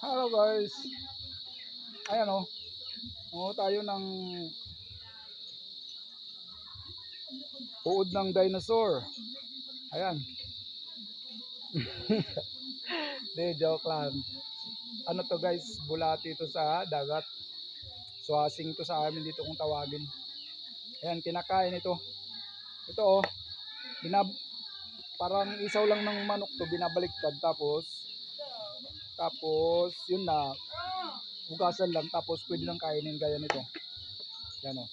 Hello guys. Ayan o. Tayo ng uod ng dinosaur. Ayan. De, joke lang. Ano to guys, bulati ito sa dagat. Swasing to sa amin dito kung tawagin. Ayan, kinakain ito. Ito o. Parang isaw lang ng manok to, binabaliktad. Tapos yun na. Hugasan lang, tapos pwede lang kainin gaya nito. Yan o.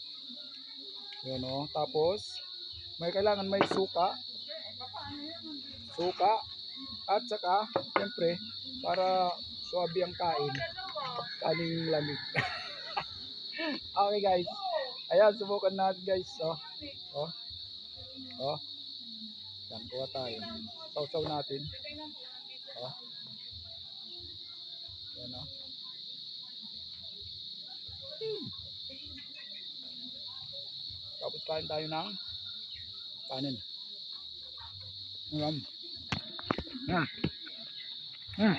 Yan o. Tapos may kailangan may suka at saka siyempre para suwabe ang kaning lamig. Okay guys, ayan, subukan natin guys. Yan, kuha tayo, sausaw natin. Yan o. Tapos kain tayo ng kanin. Yan. Yan. Hmm.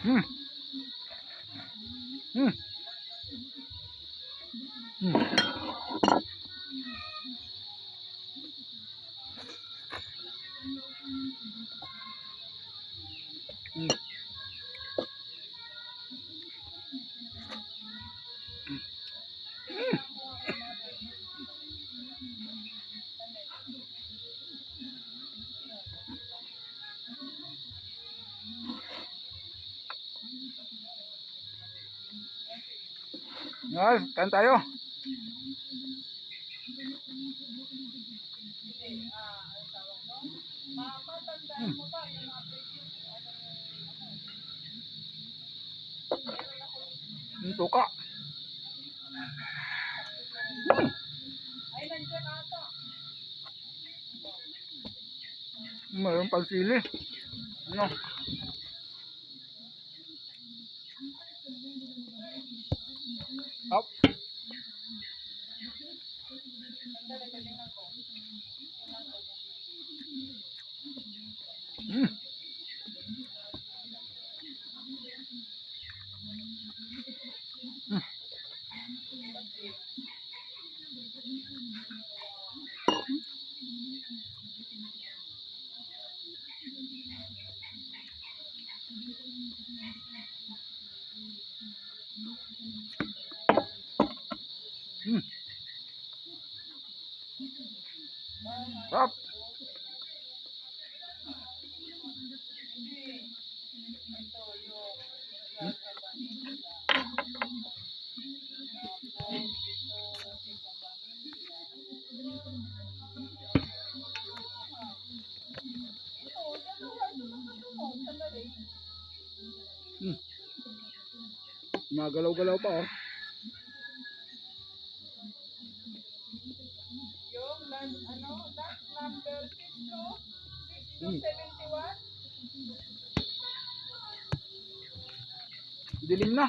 Hmm. Hmm. Hmm. Hmm. Guys, kain tayo. Tuka. Mayroon pang sili. Ano? Up. Hmm. Hmm. Up. Hmm. Magalaw-galaw pa oh. Yung last number 6 to 6 to 71. Dilim na.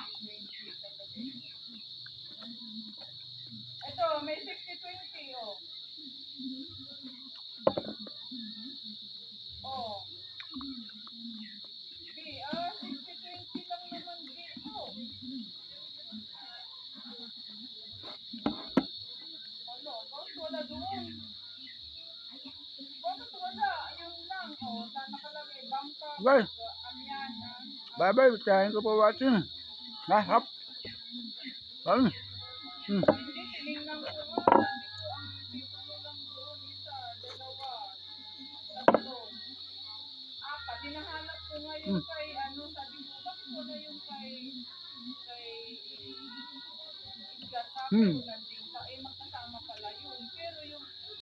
Ito, may 60-20 oh. Oh. B, 60-20 lang naman dito. Ano, bakit wala doon? Bakit wala? Yung lang, oh, nakalagay, bangka, Guys, amyana. bye-bye. Thank you for watching. Up. Hmm. Hindi, tinignan ko nga. Sabi ko, ang titulo lang doon, isa, dalawa, tatlo, apat. Hinahanap ko nga yung kay, sabi ko, bakit wala yung kay Edgar? Sabi ko,